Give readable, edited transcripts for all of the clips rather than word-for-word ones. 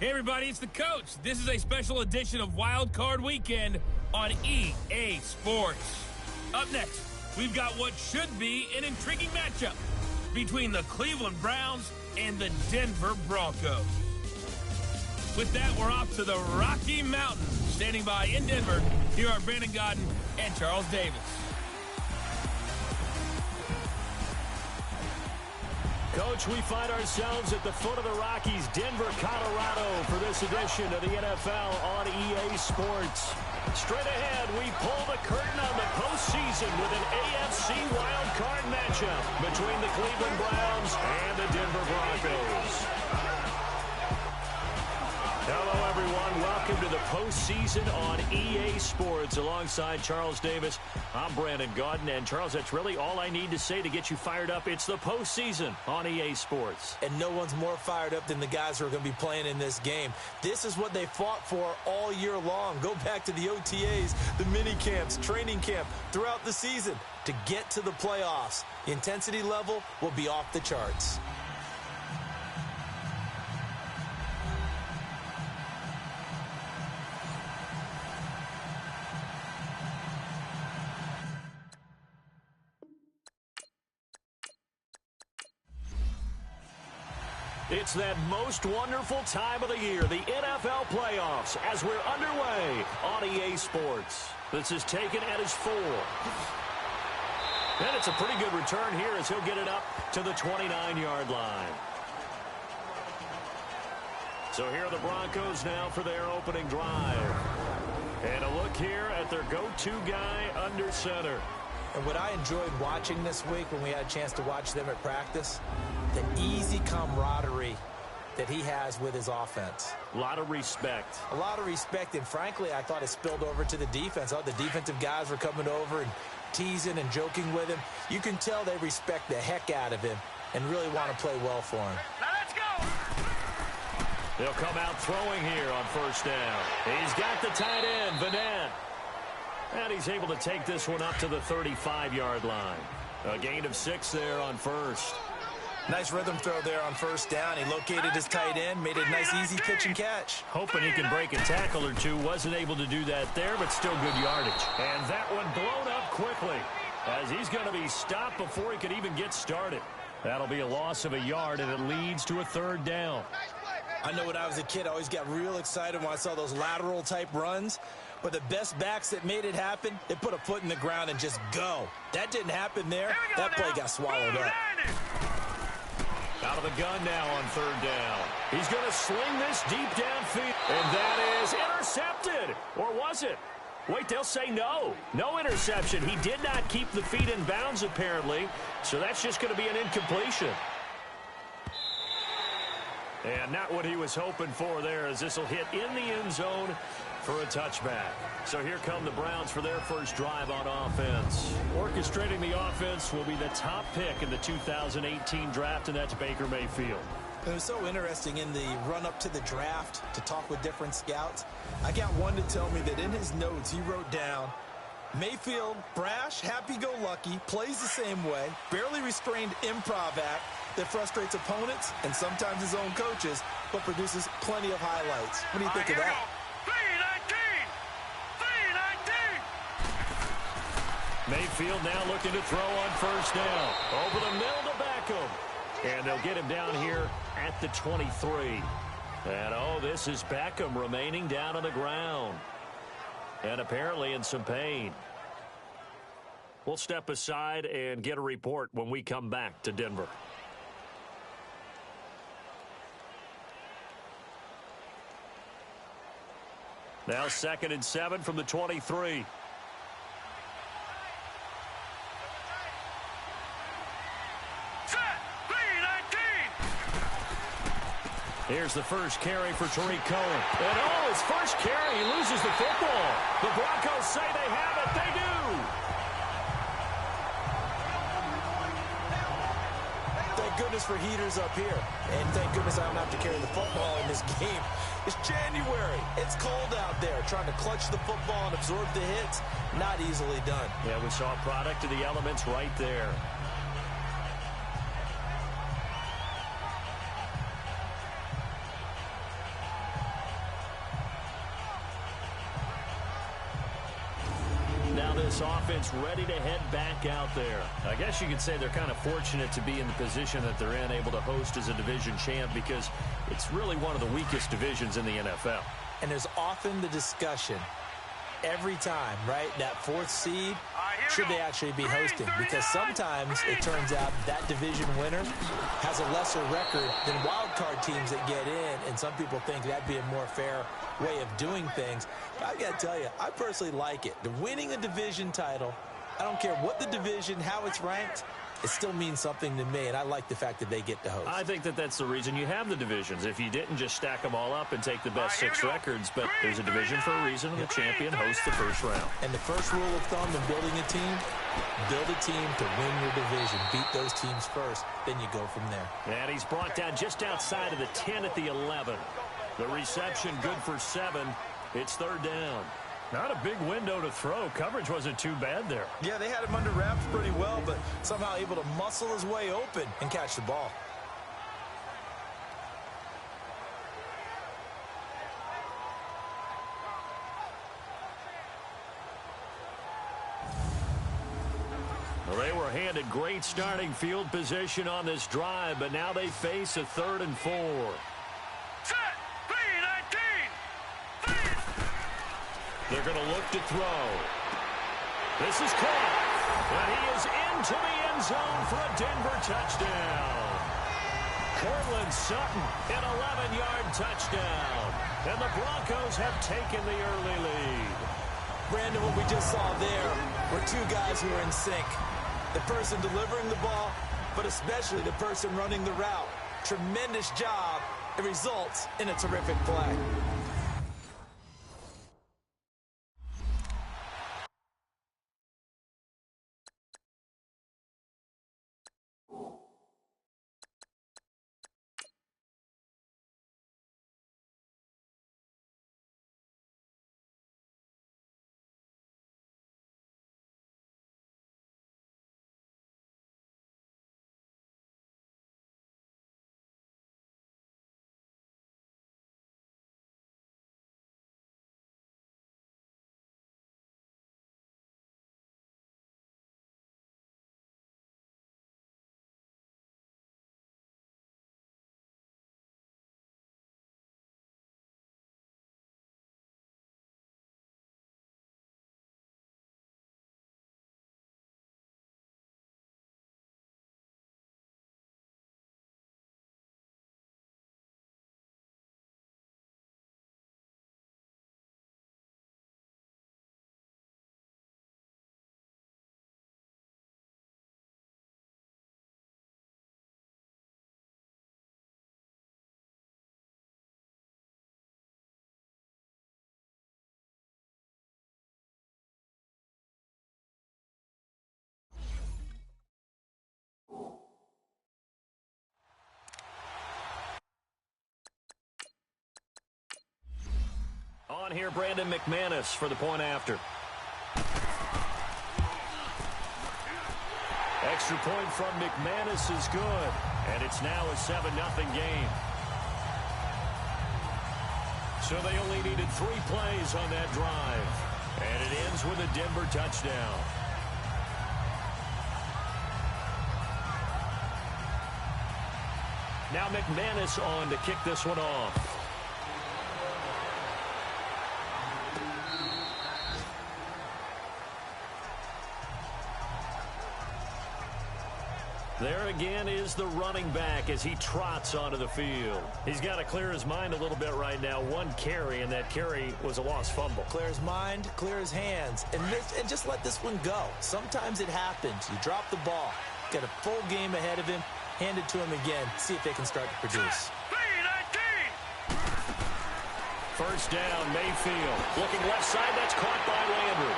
Hey everybody, it's the coach. This is a special edition of Wildcard Weekend on EA Sports. Up next, we've got what should be an intriguing matchup between the Cleveland Browns and the Denver Broncos. With that, we're off to the Rocky Mountains. Standing by in Denver, here are Brandon Godden and Charles Davis. Coach, we find ourselves at the foot of the Rockies, Denver, Colorado, for this edition of the NFL on EA Sports. Straight ahead, we pull the curtain on the postseason with an AFC wildcard matchup between the Cleveland Browns and the Denver Broncos. Hello, everyone. Welcome to the postseason on EA Sports. Alongside Charles Davis, I'm Brandon Godden. And, Charles, that's really all I need to say to get you fired up. It's the postseason on EA Sports. And no one's more fired up than the guys who are going to be playing in this game. This is what they fought for all year long. Go back to the OTAs, the mini camps, training camp, throughout the season to get to the playoffs. The intensity level will be off the charts. It's that most wonderful time of the year, the NFL playoffs, as we're underway on EA Sports. This is taken at his 4. And it's a pretty good return here as he'll get it up to the 29-yard line. So here are the Broncos now for their opening drive. And a look here at their go-to guy under center. And what I enjoyed watching this week when we had a chance to watch them at practice, the easy camaraderie that he has with his offense. A lot of respect. A lot of respect, and frankly, I thought it spilled over to the defense. Oh, the defensive guys were coming over and teasing and joking with him. You can tell they respect the heck out of him and really want to play well for him. Now let's go! They'll come out throwing here on first down. He's got the tight end, Vanette. And he's able to take this one up to the 35-yard line. A gain of 6 there on first. Nice rhythm throw there on first down. He located his tight end, made a nice easy pitch and catch. Hoping he can break a tackle or two. Wasn't able to do that there, but still good yardage. And that one blown up quickly as he's going to be stopped before he could even get started. That'll be a loss of a yard, and it leads to a 3rd down. I know when I was a kid, I always got real excited when I saw those lateral-type runs. But the best backs that made it happen, they put a foot in the ground and just go. That didn't happen there. That play got swallowed up. Out of the gun now on 3rd down. He's going to sling this deep downfield. And that is intercepted. Or was it? Wait, they'll say no. No interception. He did not keep the feet in bounds, apparently. So that's just going to be an incompletion. And not what he was hoping for there, as this will hit in the end zone for a touchback. So here come the Browns for their first drive on offense. Orchestrating the offense will be the top pick in the 2018 draft, and that's Baker Mayfield. It was so interesting in the run-up to the draft to talk with different scouts. I got one to tell me that in his notes he wrote down, Mayfield, brash, happy-go-lucky, plays the same way, barely restrained improv act that frustrates opponents and sometimes his own coaches, but produces plenty of highlights. What do you think of that? Mayfield now looking to throw on first down. Over the middle to Beckham. And they'll get him down here at the 23. And, oh, this is Beckham remaining down on the ground. And apparently in some pain. We'll step aside and get a report when we come back to Denver. Now 2nd and 7 from the 23. Here's the first carry for Tariq Cohen. And oh, his first carry, he loses the football. The Broncos say they have it. They do. Thank goodness for heaters up here. And thank goodness I don't have to carry the football in this game. It's January. It's cold out there. Trying to clutch the football and absorb the hits, not easily done. Yeah, we saw a product of the elements right there. this offense ready to head back out there. I guess you could say they're kind of fortunate to be in the position that they're in, able to host as a division champ, because it's really one of the weakest divisions in the NFL. And there's often the discussion every time, right, that fourth seed, should they actually be hosting? Because sometimes it turns out that division winner has a lesser record than wildcard teams that get in, and some people think that'd be a more fair way of doing things. But I got to tell you, I personally like it. The winning a division title, I don't care what the division, how it's ranked, it still means something to me, and I like the fact that they get to host. I think that that's the reason you have the divisions. If you didn't just stack them all up and take the best 6 records, but there's a division for a reason, and the champion hosts the first round. And the first rule of thumb in building a team, build a team to win your division. Beat those teams first, then you go from there. And he's brought down just outside of the 10 at the 11. The reception good for 7. It's third down. Not a big window to throw. Coverage wasn't too bad there. Yeah, they had him under wraps pretty well, but somehow able to muscle his way open and catch the ball. Well, they were handed great starting field position on this drive, but now they face a 3rd and 4. They're going to look to throw. This is caught. And he is into the end zone for a Denver touchdown. Cortland Sutton, an 11-yard touchdown. And the Broncos have taken the early lead. Brandon, what we just saw there were 2 guys who are in sync. The person delivering the ball, but especially the person running the route. Tremendous job. It results in a terrific play. On here, Brandon McManus for the point after. Extra point from McManus is good. And it's now a 7-0 game. So they only needed 3 plays on that drive. And it ends with a Denver touchdown. Now McManus on to kick this one off. There again is the running back as he trots onto the field. He's got to clear his mind a little bit right now. 1 carry, and that carry was a lost fumble. Clear his mind, clear his hands, and just let this one go. Sometimes it happens. You drop the ball. Got a full game ahead of him. Hand it to him again. See if they can start to produce. First down, Mayfield. Looking left side, that's caught by Landry.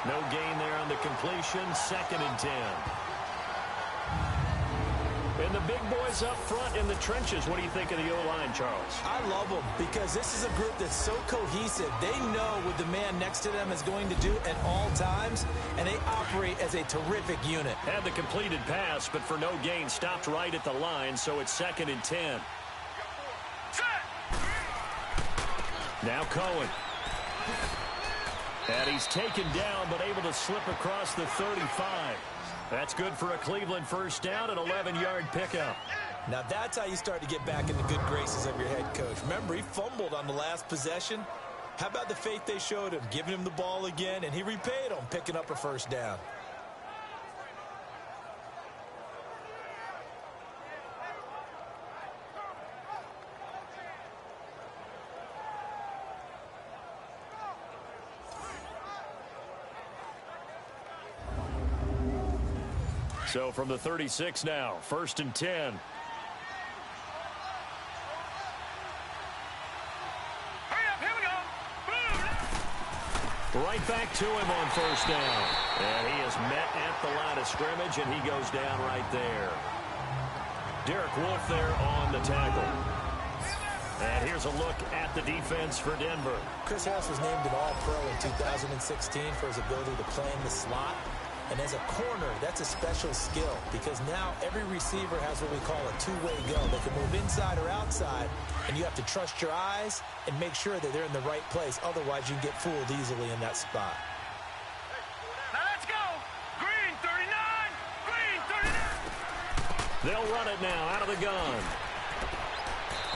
No gain there on the completion. 2nd and 10. And the big boys up front in the trenches. What do you think of the O-line, Charles? I love them because this is a group that's so cohesive. They know what the man next to them is going to do at all times, and they operate as a terrific unit. Had the completed pass, but for no gain, stopped right at the line, so it's 2nd and 10. Now Cohen. he's taken down but able to slip across the 35. That's good for a Cleveland first down, an 11-yard pickup. Now that's how you start to get back in the good graces of your head coach. Remember, he fumbled on the last possession. How about the faith they showed him, giving him the ball again, and he repaid them, picking up a first down. So from the 36 now, 1st and 10. Right back to him on first down. And he is met at the line of scrimmage, and he goes down right there. Derek Wolfe there on the tackle. And here's a look at the defense for Denver. Chris Harris was named an All-Pro in 2016 for his ability to play in the slot. And as a corner, that's a special skill because now every receiver has what we call a two-way go. They can move inside or outside, and you have to trust your eyes and make sure that they're in the right place. Otherwise, you can get fooled easily in that spot. Now let's go. Green 39. Green 39. They'll run it now out of the gun.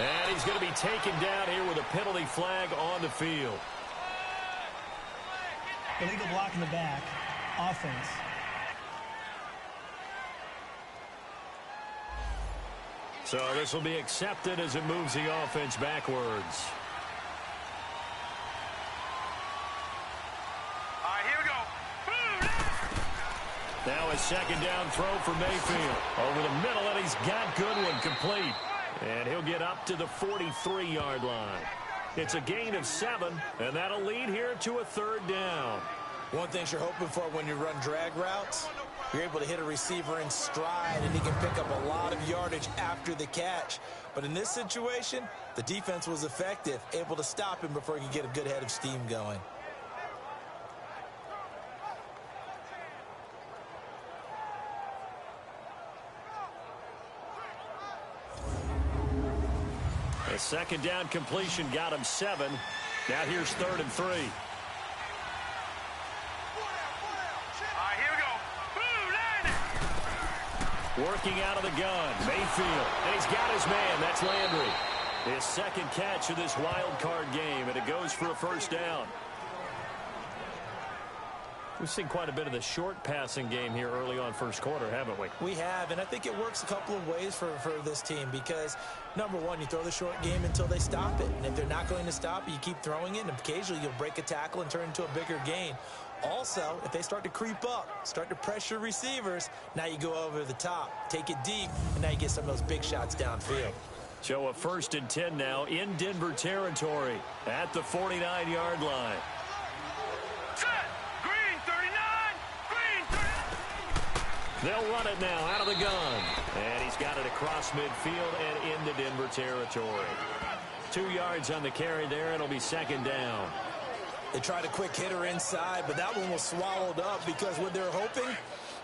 And he's going to be taken down here with a penalty flag on the field. Illegal block in the back. Offense. So this will be accepted as it moves the offense backwards. All right, here we go. Now a second down throw for Mayfield. Over the middle, and he's got Goodwin complete. And he'll get up to the 43-yard line. It's a gain of 7, and that'll lead here to a 3rd down. One thing you're hoping for when you run drag routes, you're able to hit a receiver in stride, and he can pick up a lot of yardage after the catch. But in this situation, the defense was effective, able to stop him before he could get a good head of steam going. A second down completion got him 7. Now here's 3rd and 3. Working out of the gun, Mayfield, and he's got his man. That's Landry. His second catch of this wild card game, and it goes for a first down. We've seen quite a bit of the short passing game here early on first quarter, haven't we? We have, and I think it works a couple of ways for this team because, number one, you throw the short game until they stop it. And if they're not going to stop it, you keep throwing it, and occasionally you'll break a tackle and turn into a bigger gain. Also, if they start to creep up, start to pressure receivers, now you go over the top, take it deep, and now you get some of those big shots downfield. So a 1st and 10 now in Denver territory at the 49-yard line. They'll run it now out of the gun. And he's got it across midfield and into Denver territory. 2 yards on the carry there. It'll be 2nd down. They tried a quick hitter inside, but that one was swallowed up because what they're hoping,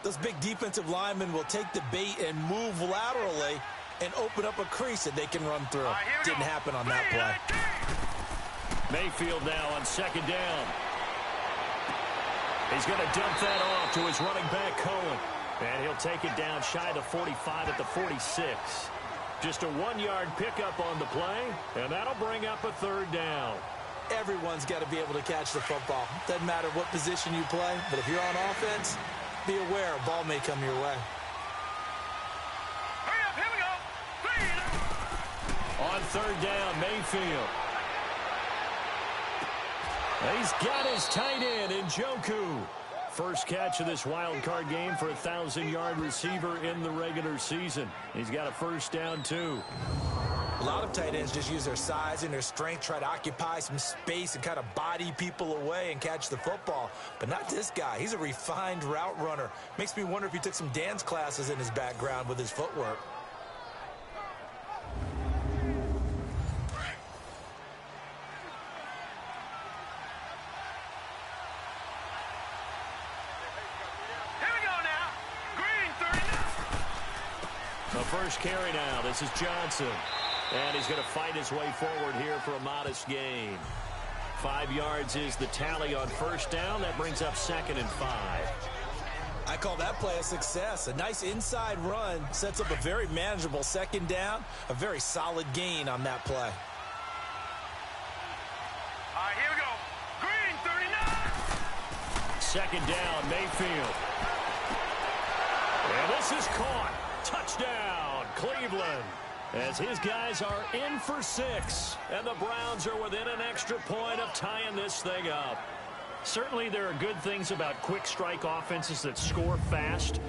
those big defensive linemen will take the bait and move laterally and open up a crease that they can run through. Didn't happen on that play. Mayfield now on 2nd down. He's going to dump that off to his running back, Cohen. And he'll take it down shy of the 45 at the 46. Just a 1-yard pickup on the play, and that'll bring up a 3rd down. Everyone's got to be able to catch the football. Doesn't matter what position you play, but if you're on offense, be aware a ball may come your way. Hurry up, here we go. On 3rd down, Mayfield. He's got his tight end in Njoku. First catch of this wild card game for a 1,000-yard receiver in the regular season. He's got a first down, too. A lot of tight ends just use their size and their strength, try to occupy some space and kind of body people away and catch the football. But not this guy. He's a refined route runner. Makes me wonder if he took some dance classes in his background with his footwork. First carry now. This is Johnson. And he's going to fight his way forward here for a modest gain. 5 yards is the tally on first down. That brings up 2nd and 5. I call that play a success. A nice inside run sets up a very manageable 2nd down. A very solid gain on that play. All right, here we go. Green, 39. 2nd down, Mayfield. And this is caught. Touchdown, Cleveland. As his guys are in for 6. And the Browns are within an extra point of tying this thing up. Certainly there are good things about quick strike offenses that score fast,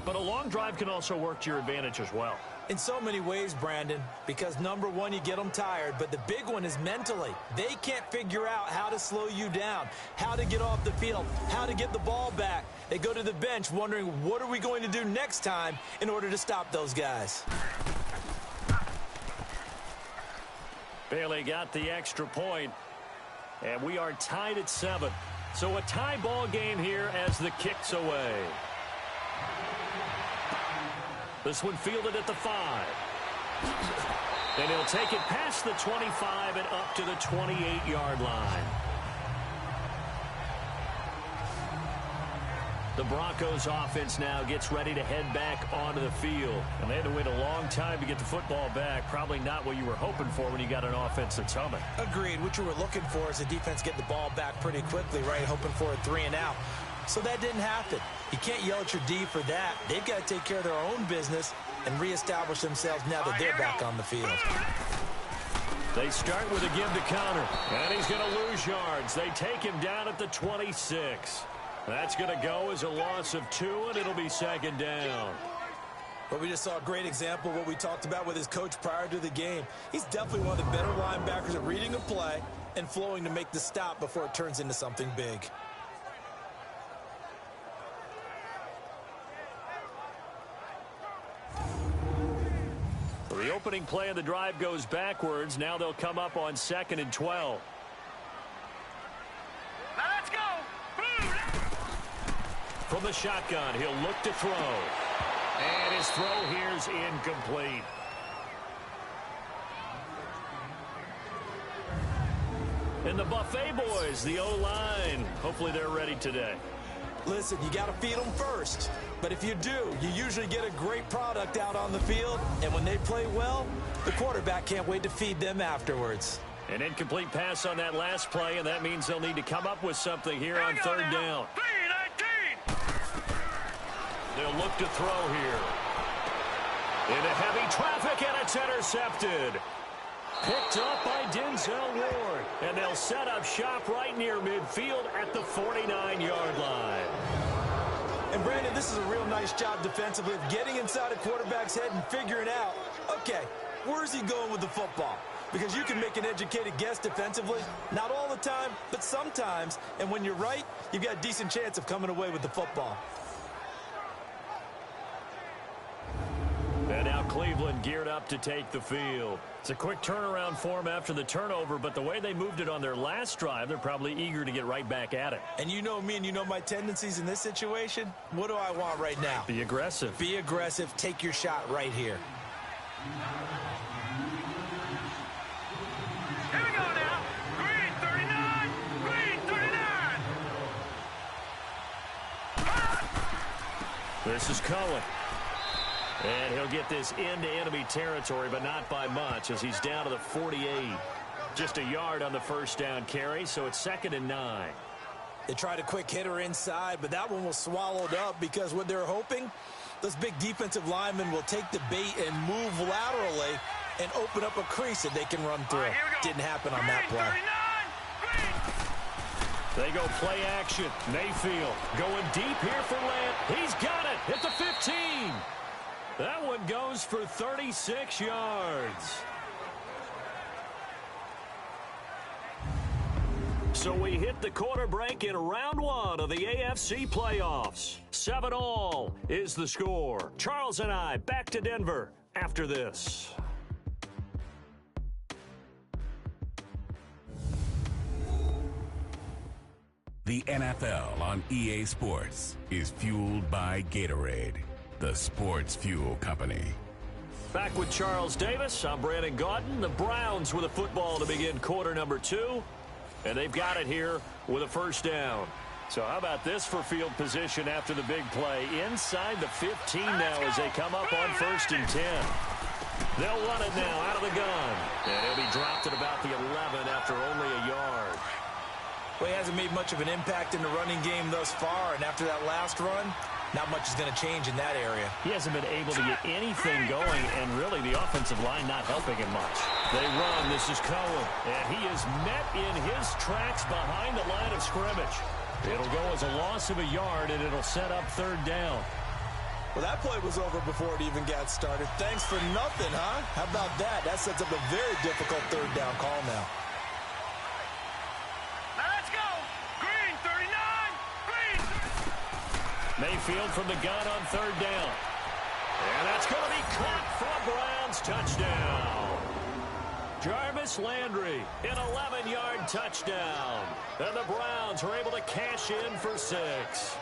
but a long drive can also work to your advantage as well. In so many ways, Brandon, because number one, you get them tired, but the big one is mentally. They can't figure out how to slow you down, how to get off the field, how to get the ball back. They go to the bench wondering, what are we going to do next time in order to stop those guys? Bailey got the extra point, and we are tied at 7. So a tie ball game here as the kick's away. This one fielded at the 5. And he'll take it past the 25 and up to the 28-yard line. The Broncos offense now gets ready to head back onto the field. And they had to wait a long time to get the football back. Probably not what you were hoping for when you got an offense that's humming. Agreed. What you were looking for is the defense get the ball back pretty quickly, right? Hoping for a 3 and out. So that didn't happen. You can't yell at your D for that. They've got to take care of their own business and reestablish themselves now that they're back on the field. They start with a give to counter. And he's going to lose yards. They take him down at the 26. That's going to go as a loss of 2, and it'll be 2nd down. But we just saw a great example of what we talked about with his coach prior to the game. He's definitely one of the better linebackers at reading a play and flowing to make the stop before it turns into something big. The opening play of the drive goes backwards. Now they'll come up on 2nd and 12. Now let's go. From the shotgun, he'll look to throw. And his throw here's incomplete. And the Buffet boys, the O-line, hopefully they're ready today. Listen, you got to feed them first. But if you do, you usually get a great product out on the field. And when they play well, the quarterback can't wait to feed them afterwards. An incomplete pass on that last play, and that means they'll need to come up with something here on 3rd down. They'll look to throw here. Into heavy traffic, and it's intercepted. Picked up by Denzel Ward. And they'll set up shop right near midfield at the 49-yard line. And, Brandon, this is a real nice job defensively of getting inside a quarterback's head and figuring out, okay, where's he going with the football? Because you can make an educated guess defensively. Not all the time, but sometimes. And when you're right, you've got a decent chance of coming away with the football. And now Cleveland geared up to take the field. It's a quick turnaround for them after the turnover, but the way they moved it on their last drive, they're probably eager to get right back at it. And you know me and you know my tendencies in this situation. What do I want right now? Be aggressive. Be aggressive. Take your shot right here. Here we go now. Green 39. Green 39. This is Cohen. And he'll get this into enemy territory, but not by much as he's down to the 48. Just a yard on the first down carry, so it's 2nd and 9. They tried a quick hitter inside, but that one was swallowed up because what they're hoping, those big defensive linemen will take the bait and move laterally and open up a crease that they can run through. Didn't happen on that play. They go play action. Mayfield going deep here for Lamb. He's got it at the 15. That one goes for 36 yards. So we hit the quarter break in round 1 of the AFC playoffs. 7-all is the score. Charles and I back to Denver after this. The NFL on EA Sports is fueled by Gatorade, the sports fuel company. Back with Charles Davis. I'm Brandon Gaudin. The Browns with a football to begin quarter number 2. And they've got it here with a first down. So how about this for field position after the big play? Inside the 15 now as they come up on 1st and 10. They'll run it now out of the gun. And he'll be dropped at about the 11 after only a yard. Well, he hasn't made much of an impact in the running game thus far, and after that last run, not much is going to change in that area. He hasn't been able to get anything going, and really the offensive line not helping him much. They run. This is Cohen, and he is met in his tracks behind the line of scrimmage. It'll go as a loss of a yard, and it'll set up 3rd down. Well, that play was over before it even got started. Thanks for nothing, huh? How about that? That sets up a very difficult 3rd down call now. Let's go. Green 39. Green. Mayfield from the gun on 3rd down. And that's going to be caught for a Browns touchdown. Jarvis Landry, an 11-yard touchdown. And the Browns are able to cash in for 6.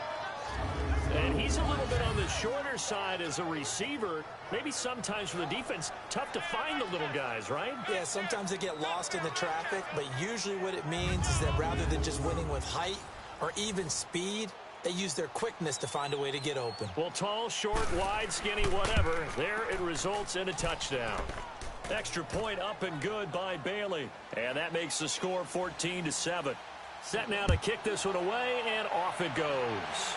And he's a little bit on the shorter side as a receiver. Maybe sometimes for the defense, tough to find the little guys, right? Yeah, sometimes they get lost in the traffic, but usually what it means is that rather than just winning with height or even speed, they use their quickness to find a way to get open. Well, tall, short, wide, skinny, whatever, there it results in a touchdown. Extra point up and good by Bailey. And that makes the score 14-7. Set now to kick this one away, and off it goes.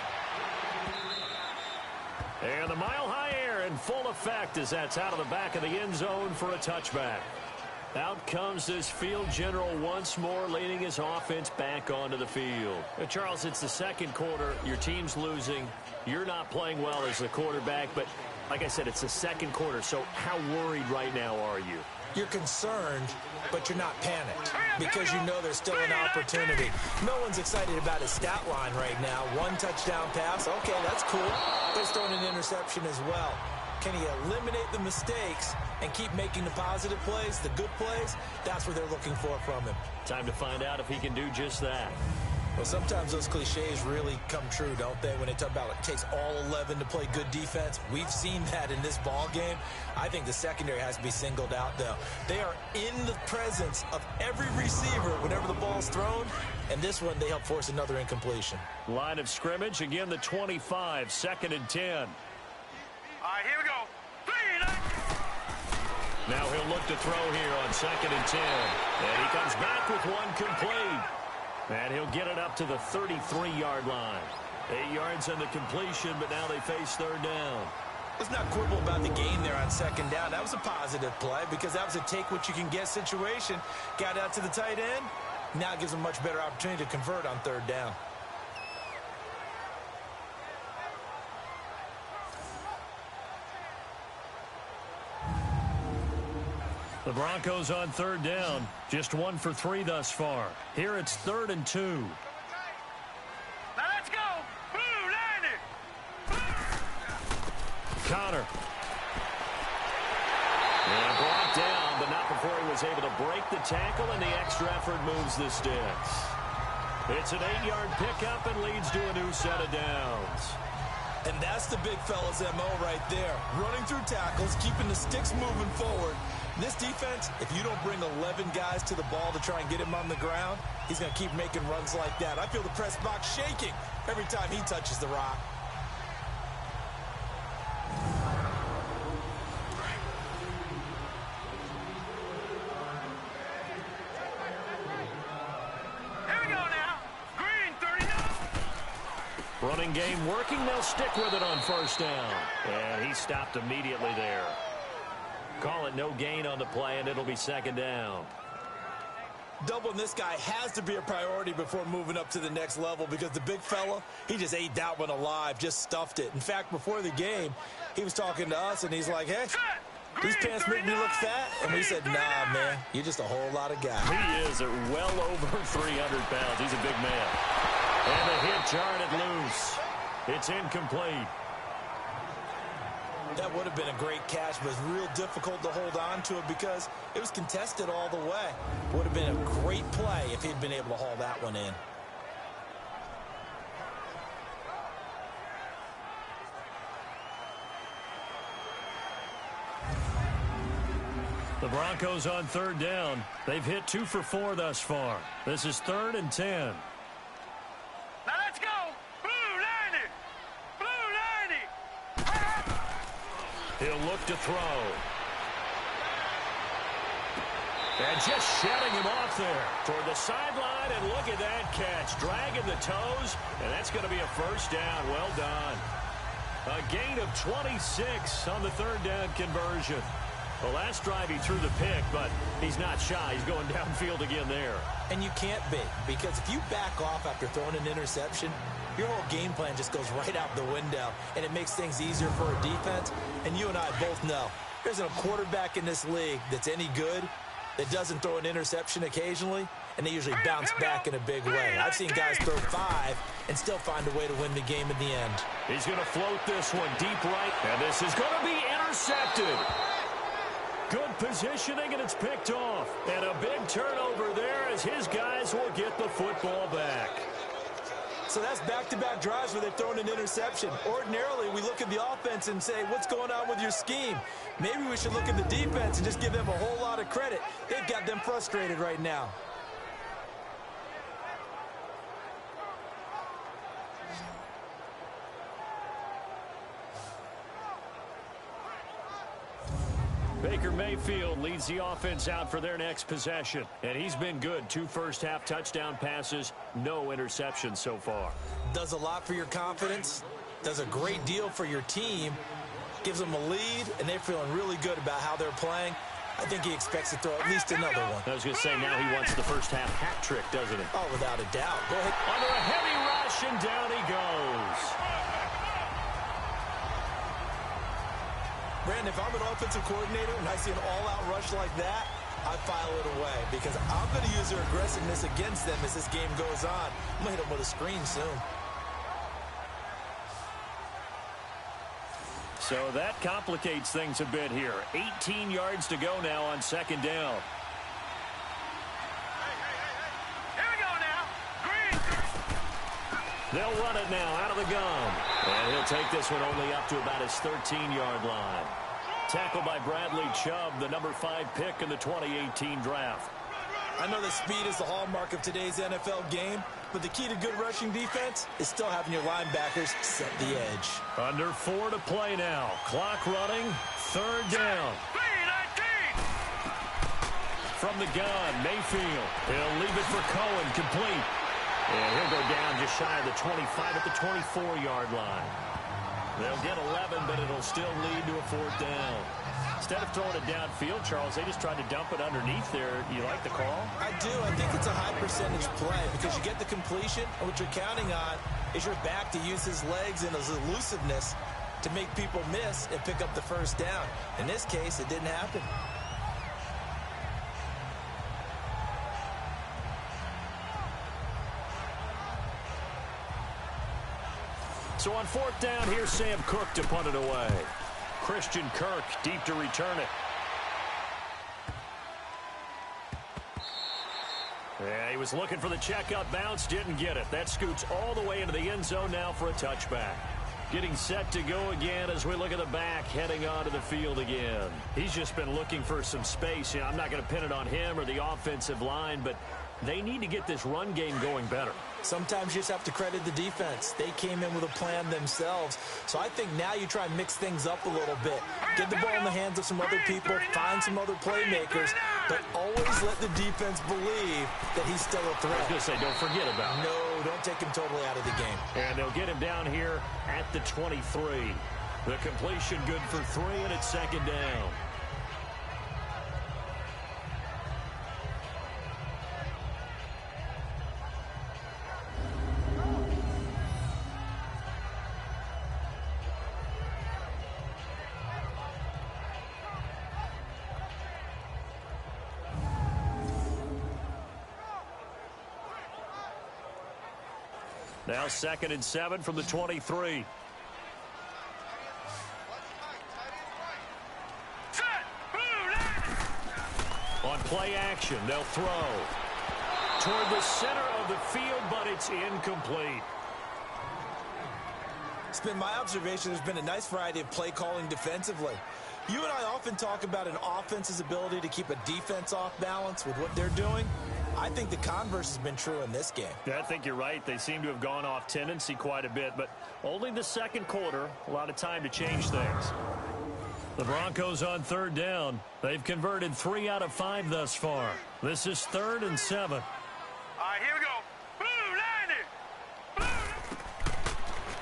And the mile-high air in full effect as that's out of the back of the end zone for a touchback. Out comes this field general once more, leading his offense back onto the field. Charles, it's the 2nd quarter. Your team's losing. You're not playing well as the quarterback, but like I said, it's the 2nd quarter, so how worried right now are you? You're concerned, but you're not panicked because you know there's still an opportunity. No one's excited about his stat line right now. 1 touchdown pass, okay, that's cool. But he's throwing an interception as well. Can he eliminate the mistakes and keep making the positive plays, the good plays? That's what they're looking for from him. Time to find out if he can do just that. Well, sometimes those cliches really come true, don't they, when they talk about it takes all 11 to play good defense. We've seen that in this ball game. I think the secondary has to be singled out, though. They are in the presence of every receiver whenever the ball's thrown, and this one they help force another incompletion. Line of scrimmage, again the 25, 2nd and 10. All right, here we go. Green. Now he'll look to throw here on 2nd and 10. And he comes back with one complete. And he'll get it up to the 33-yard line. 8 yards on the completion, but now they face 3rd down. Let's not quibble about the gain there on 2nd down. That was a positive play because that was a take-what-you-can-get situation. Got out to the tight end. Now it gives them a much better opportunity to convert on 3rd down. The Broncos on 3rd down. Just 1 for 3 thus far. Here it's 3rd and 2. Now let's go. Blue, line it. Connor. And brought down, but not before he was able to break the tackle, and the extra effort moves the sticks. It's an 8-yard pickup and leads to a new set of downs. And that's the big fella's MO right there. Running through tackles, keeping the sticks moving forward. This defense, if you don't bring 11 guys to the ball to try and get him on the ground, he's going to keep making runs like that. I feel the press box shaking every time he touches the rock. Here we go now. Green 39. Running game working. They'll stick with it on 1st down. And he stopped immediately there. Call it no gain on the play, and it'll be 2nd down. Doubling this guy has to be a priority before moving up to the next level because the big fella, he just ate that one alive, just stuffed it. In fact, before the game, he was talking to us, and he's like, hey, these pants make me look fat? And we said, nah, man, you're just a whole lot of guy. He is at well over 300 pounds. He's a big man. And the hit jarred it loose. It's incomplete. That would have been a great catch, but it's real difficult to hold on to it because it was contested all the way. Would have been a great play if he'd been able to haul that one in. The Broncos on third down. They've hit 2 for 4 thus far. This is 3rd and 10. Now let's go. Blue 90. Blue 90. He'll look to throw. And just shedding him off there toward the sideline, and look at that catch. Dragging the toes, and that's going to be a first down. Well done. A gain of 26 on the 3rd down conversion. The last drive he threw the pick, but he's not shy. He's going downfield again there. And you can't be, because if you back off after throwing an interception, your whole game plan just goes right out the window, and it makes things easier for a defense. And you and I both know there's a quarterback in this league that's any good that doesn't throw an interception occasionally, and they usually bounce back in a big way. I've seen guys throw 5 and still find a way to win the game in the end. He's going to float this one deep right, and this is going to be intercepted. Good positioning, and it's picked off. And a big turnover there as his guys will get the football back. So that's back-to-back drives where they're throwing an interception. Ordinarily, we look at the offense and say, what's going on with your scheme? Maybe we should look at the defense and just give them a whole lot of credit. They've got them frustrated right now. Baker Mayfield leads the offense out for their next possession. And he's been good. 2 first-half touchdown passes, no interceptions so far. Does a lot for your confidence, does a great deal for your team, gives them a lead, and they're feeling really good about how they're playing. I think he expects to throw at least another one. I was going to say, now he wants the first-half hat trick, doesn't he? Oh, without a doubt. Go ahead. Under a heavy rush, and down he goes. Brandon, if I'm an offensive coordinator and I see an all-out rush like that, I file it away because I'm going to use their aggressiveness against them as this game goes on. I'm going to hit them with a screen soon. So that complicates things a bit here. 18 yards to go now on 2nd down. Here we go now. Green. They'll run it now out of the gun. And he'll take this one only up to about his 13-yard line. Tackled by Bradley Chubb, the number 5 pick in the 2018 draft. I know that speed is the hallmark of today's NFL game, but the key to good rushing defense is still having your linebackers set the edge. Under 4 to play now. Clock running. 3rd down. From the gun, Mayfield. He'll leave it for Cohen, complete. And he'll go down just shy of the 25 at the 24-yard line. They'll get 11, but it'll still lead to a 4th down. Instead of throwing it downfield, Charles, they just tried to dump it underneath there. You like the call? I do. I think it's a high-percentage play because you get the completion, and what you're counting on is your back to use his legs and his elusiveness to make people miss and pick up the 1st down. In this case, it didn't happen. So on 4th down, here's Sam Cook to punt it away. Christian Kirk deep to return it. Yeah, he was looking for the checkup bounce, didn't get it. That scoots all the way into the end zone now for a touchback. Getting set to go again as we look at the back, heading onto the field again. He's just been looking for some space. You know, I'm not going to pin it on him or the offensive line, but they need to get this run game going better. Sometimes you just have to credit the defense. They came in with a plan themselves. So I think now you try and mix things up a little bit. Get the ball in the hands of some other people, find some other playmakers, but always let the defense believe that he's still a threat. I was going to say, don't forget about it. No, don't take him totally out of the game. And they'll get him down here at the 23. The completion good for 3, and it's 2nd down. Now 2nd and 7 from the 23. On play action, they'll throw toward the center of the field, but it's incomplete. It's been my observation there's been a nice variety of play calling defensively. You and I often talk about an offense's ability to keep a defense off balance with what they're doing. I think the converse has been true in this game. Yeah, I think you're right. They seem to have gone off tendency quite a bit, but only the second quarter, a lot of time to change things. The Broncos on third down. They've converted 3 out of 5 thus far. This is 3rd and 7. All right, here we go. Blue, 90.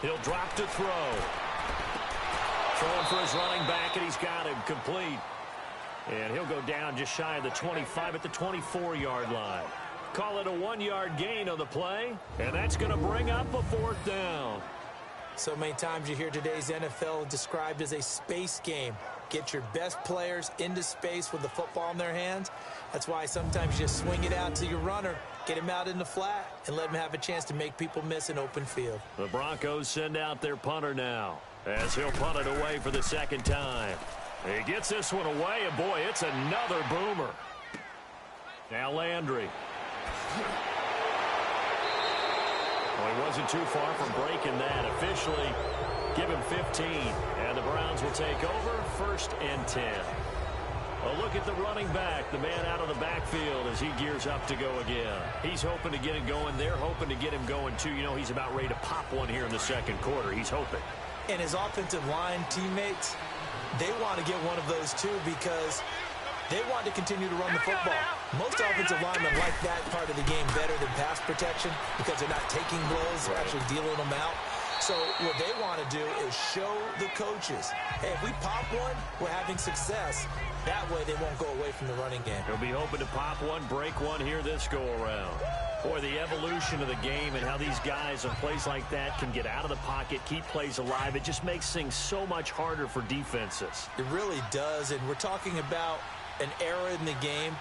Blue. He'll drop to throw. Throwing for his running back, and he's got him complete. And he'll go down just shy of the 25 at the 24-yard line. Call it a 1-yard gain on the play, and that's going to bring up a 4th down. So many times you hear today's NFL described as a space game. Get your best players into space with the football in their hands. That's why sometimes you just swing it out to your runner, get him out in the flat, and let him have a chance to make people miss an open field. The Broncos send out their punter now, as he'll punt it away for the second time. He gets this one away, and boy, it's another boomer. Now Landry. Well, he wasn't too far from breaking that. Officially, give him 15, and the Browns will take over 1st and 10. A look at the running back, the man out of the backfield as he gears up to go again. He's hoping to get it going. They're hoping to get him going, too. You know, he's about ready to pop one here in the second quarter. He's hoping. And his offensive line teammates, they want to get one of those, too, because they want to continue to run the football. Most offensive linemen like that part of the game better than pass protection because they're not taking blows, they're actually dealing them out. So what they want to do is show the coaches, hey, if we pop one, we're having success. That way they won't go away from the running game. He'll be hoping to pop one, break one here this go-around. Boy, the evolution of the game and how these guys on plays like that can get out of the pocket, keep plays alive, it just makes things so much harder for defenses. It really does, and we're talking about an era in the game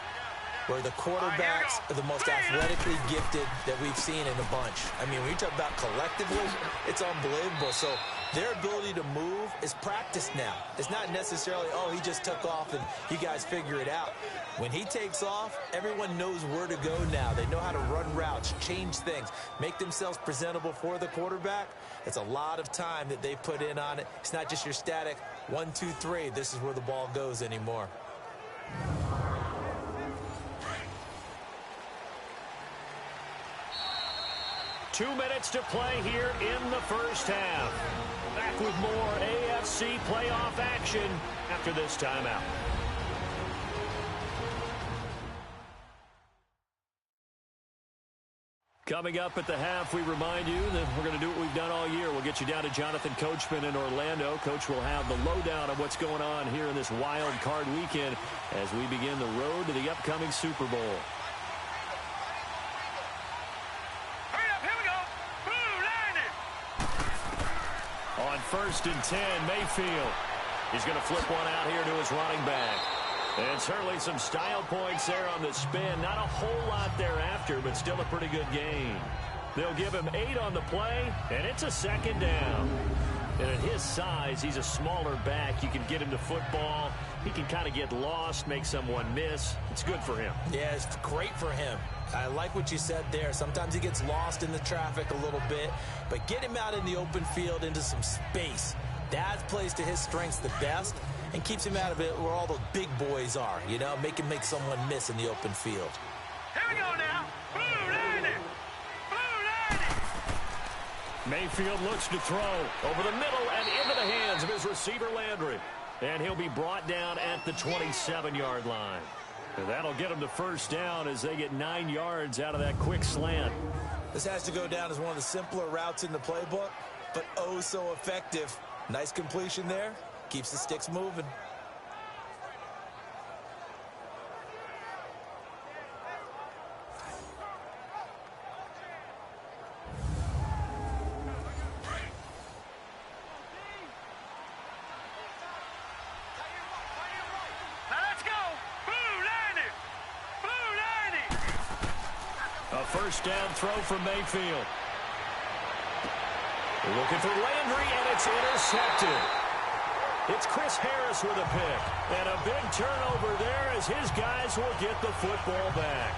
where the quarterbacks are the most athletically gifted that we've seen in a bunch. I mean, when you talk about collectively, it's unbelievable. So their ability to move is practiced now. It's not necessarily, oh, he just took off and you guys figure it out. When he takes off, everyone knows where to go now. They know how to run routes, change things, make themselves presentable for the quarterback. It's a lot of time that they put in on it. It's not just your static 1, 2, 3. This is where the ball goes anymore. Two minutes to play here in the first half. Back with more AFC playoff action after this timeout. Coming up at the half, we remind you that we're going to do what we've done all year. We'll get you down to Jonathan Coachman in Orlando. Coach will have the lowdown of what's going on here in this wild card weekend as we begin the road to the upcoming Super Bowl. On 1st and 10, Mayfield. He's going to flip one out here to his running back. And certainly some style points there on the spin. Not a whole lot thereafter, but still a pretty good gain. They'll give him 8 on the play, and it's a 2nd down. And at his size, he's a smaller back. You can get him to football. He can kind of get lost, make someone miss. It's good for him. Yeah, it's great for him. I like what you said there. Sometimes he gets lost in the traffic a little bit, but get him out in the open field into some space. That plays to his strengths the best and keeps him out of it where all the big boys are, you know, make him make someone miss in the open field. Here we go now. Blue 90. Blue 90. Mayfield looks to throw over the middle and into the hands of his receiver Landry. And he'll be brought down at the 27-yard line. And that'll get him the 1st down as they get 9 yards out of that quick slant. This has to go down as one of the simpler routes in the playbook, but oh so effective. Nice completion there. Keeps the sticks moving. A 1st down throw from Mayfield. Looking for Landry, and it's intercepted. It's Chris Harris with a pick. And a big turnover there as his guys will get the football back.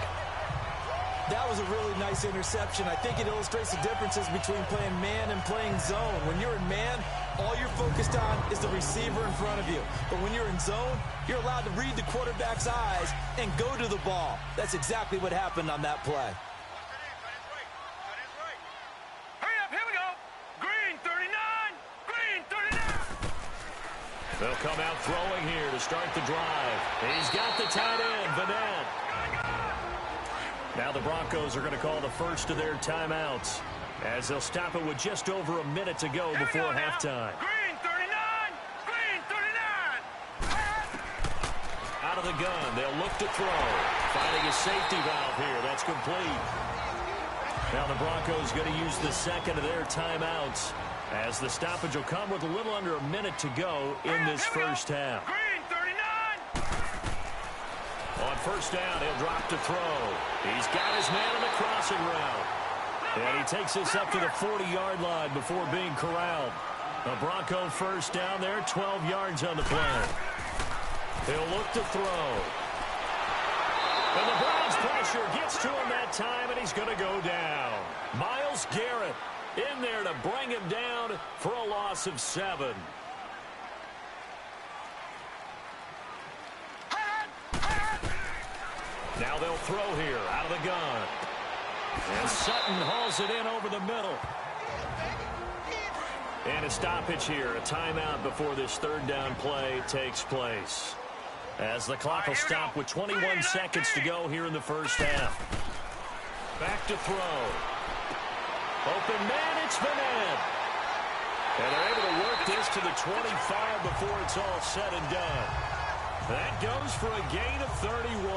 That was a really nice interception. I think it illustrates the differences between playing man and playing zone. When you're in man, all you're focused on is the receiver in front of you. But when you're in zone, you're allowed to read the quarterback's eyes and go to the ball. That's exactly what happened on that play. Hurry up, here we go. Green 39, green 39. They'll come out throwing here to start the drive. He's got the tight end, Vanette. Now the Broncos are going to call the first of their timeouts as they'll stop it with just over a minute to go before halftime. Green 39, green 39. Out of the gun, they'll look to throw. Finding a safety valve here. That's complete. Now the Broncos going to use the second of their timeouts as the stoppage will come with a little under a minute to go in this first half. Green 39. On first down, he'll drop to throw. He's got his man on the crossing route. And he takes this up to the 40-yard line before being corralled. The Bronco first down there, 12 yards on the play. He'll look to throw. And the Browns pressure gets to him that time, and he's going to go down. Myles Garrett in there to bring him down for a loss of 7. Now they'll throw here out of the gun. And Sutton hauls it in over the middle. And a stoppage here, a timeout before this third down play takes place. As the clock will stop with 21 seconds to go here in the first half. Back to throw. Open man, it's Vanette. And they're able to work this to the 25 before it's all said and done. That goes for a gain of 31.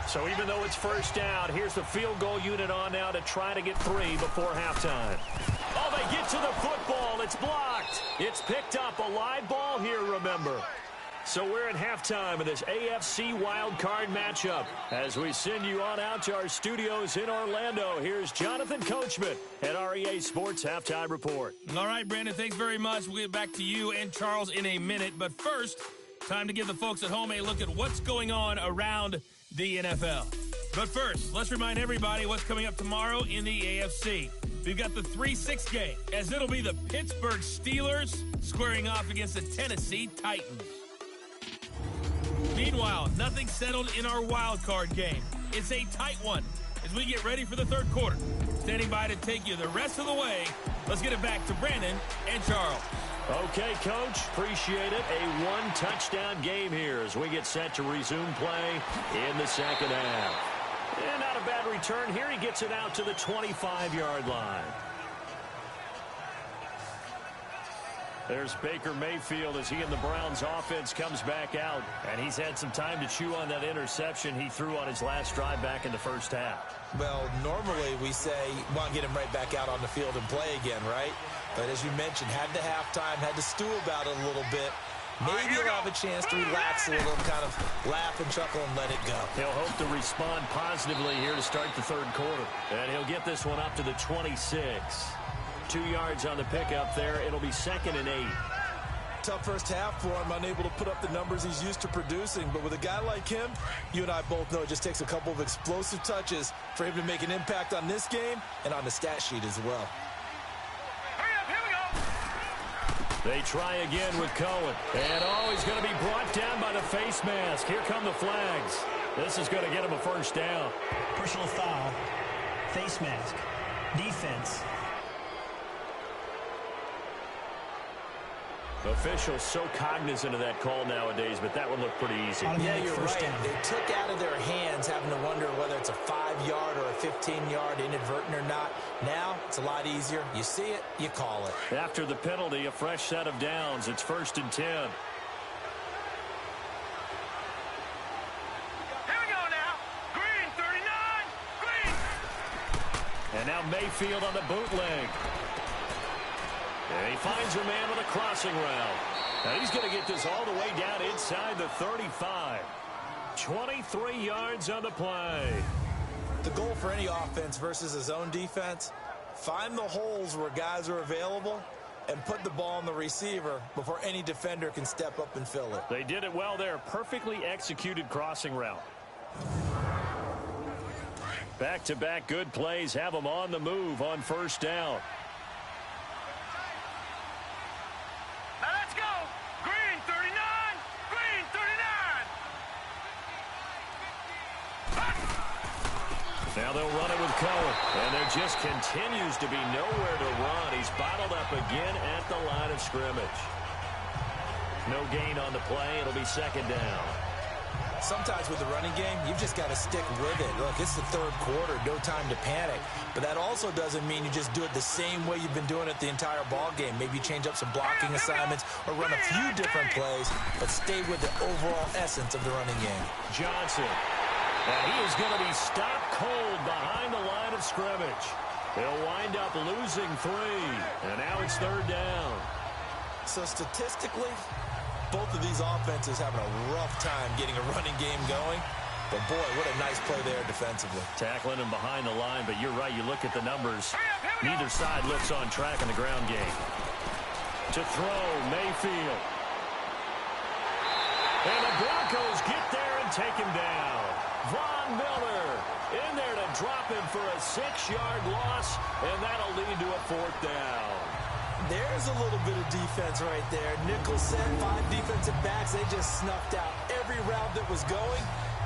So even though it's first down, here's the field goal unit on now to try to get 3 before halftime. Oh, they get to the football. It's blocked. It's picked up. A live ball here, remember. So we're at halftime of this AFC Wildcard matchup. As we send you on out to our studios in Orlando, here's Jonathan Coachman at our EA Sports Halftime Report. All right, Brandon, thanks very much. We'll get back to you and Charles in a minute. But first, time to give the folks at home a look at what's going on around the NFL. But first, let's remind everybody what's coming up tomorrow in the AFC. We've got the 3-6 game, as it'll be the Pittsburgh Steelers squaring off against the Tennessee Titans. Meanwhile, nothing settled in our wild card game. It's a tight one as we get ready for the third quarter. Standing by to take you the rest of the way, let's get it back to Brandon and Charles. Okay, Coach, appreciate it. A one-touchdown game here as we get set to resume play in the second half. And not a bad return here. He gets it out to the 25-yard line. There's Baker Mayfield as he and the Browns offense comes back out. And he's had some time to chew on that interception he threw on his last drive back in the first half. Well, normally we say, want to get him right back out on the field and play again, right? But as you mentioned, had the halftime, had to stew about it a little bit. Maybe he'll have a chance to relax a little, kind of laugh and chuckle and let it go. He'll hope to respond positively here to start the third quarter. And he'll get this one up to the 26. 2 yards on the pickup there. It'll be 2nd and 8. Tough first half for him, unable to put up the numbers he's used to producing. But with a guy like him, you and I both know it just takes a couple of explosive touches for him to make an impact on this game and on the stat sheet as well. Hurry up, here we go. They try again with Cohen. And he's going to be brought down by the face mask. Here come the flags. This is going to get him a first down. Personal foul, face mask, defense. Officials so cognizant of that call nowadays, but that would look pretty easy. Yeah, you're right. They took out of their hands having to wonder whether it's a 5-yard or a 15-yard inadvertent or not. Now, it's a lot easier. You see it, you call it. After the penalty, a fresh set of downs. It's 1st and 10. Here we go now. Green 39, green. And now Mayfield on the bootleg. And he finds a man with a crossing route. And he's going to get this all the way down inside the 35. 23 yards on the play. The goal for any offense versus his own defense, find the holes where guys are available and put the ball on the receiver before any defender can step up and fill it. They did it well there. Perfectly executed crossing route. Back-to-back good plays have them on the move on first down. Now let's go. Green 39. Green 39. Now they'll run it with Cohen. And there just continues to be nowhere to run. He's bottled up again at the line of scrimmage. No gain on the play. It'll be second down. Sometimes with the running game, you've just got to stick with it. Look, it's the third quarter, no time to panic. But that also doesn't mean you just do it the same way you've been doing it the entire ball game. Maybe you change up some blocking assignments or run a few different plays, but stay with the overall essence of the running game. Johnson. And he is going to be stopped cold behind the line of scrimmage. They'll wind up losing 3. And now it's third down. So statistically, both of these offenses having a rough time getting a running game going. But, boy, what a nice play there defensively. Tackling him behind the line, but you're right. You look at the numbers. Neither side looks on track in the ground game. To throw, Mayfield. And the Broncos get there and take him down. Von Miller in there to drop him for a 6-yard loss, and that'll lead to a fourth down. There's a little bit of defense right there. Nicholson, 5 defensive backs. They just snuffed out every route that was going.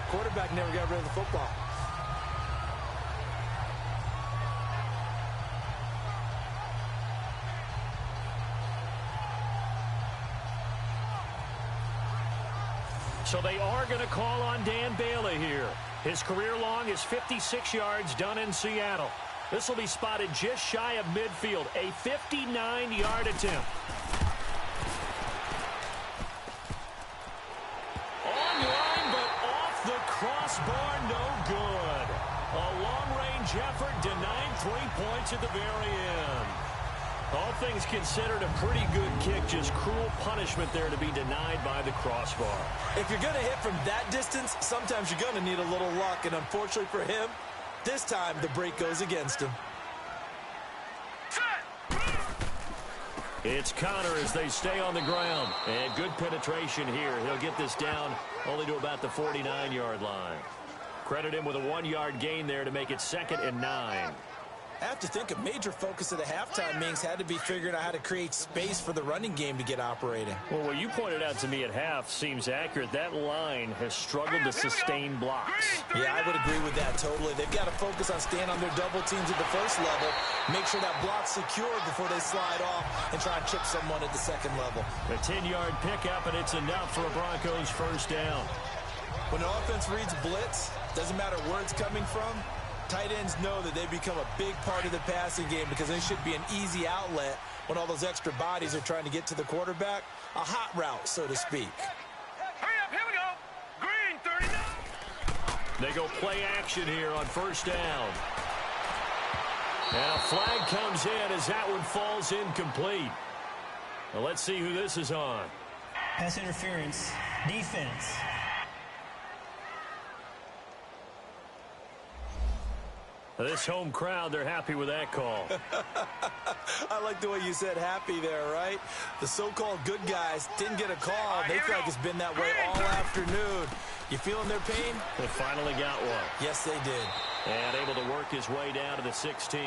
Quarterback never got rid of the football. So they are going to call on Dan Bailey here. His career long is 56 yards done in Seattle. This will be spotted just shy of midfield, a 59-yard attempt. Online, but off the crossbar, no good. A long-range effort denying 3 points at the very end. All things considered, a pretty good kick, just cruel punishment there to be denied by the crossbar. If you're going to hit from that distance, sometimes you're going to need a little luck, and unfortunately for him, this time the break goes against him. It's Connor as they stay on the ground. And good penetration here. He'll get this down only to about the 49-yard line. Credit him with a 1-yard gain there to make it 2nd and 9. I have to think a major focus of the halftime meetings had to be figuring out how to create space for the running game to get operating. Well, what you pointed out to me at half seems accurate. That line has struggled to sustain blocks. Yeah, I would agree with that totally. They've got to focus on staying on their double teams at the first level, make sure that block's secured before they slide off and try and chip someone at the second level. A 10-yard pickup, and it's enough for a Broncos first down. When the offense reads blitz, doesn't matter where it's coming from, tight ends know that they become a big part of the passing game because they should be an easy outlet when all those extra bodies are trying to get to the quarterback. A hot route, so to speak. Hurry up, here we go. Green 39. They go play action here on first down. And a flag comes in as that one falls incomplete. Well, let's see who this is on. Pass interference. Defense. This home crowd, they're happy with that call. I like the way you said happy there, right? The so-called good guys didn't get a call. They feel like it's been that way all afternoon. You feeling their pain? They finally got one. Yes, they did. And able to work his way down to the 16.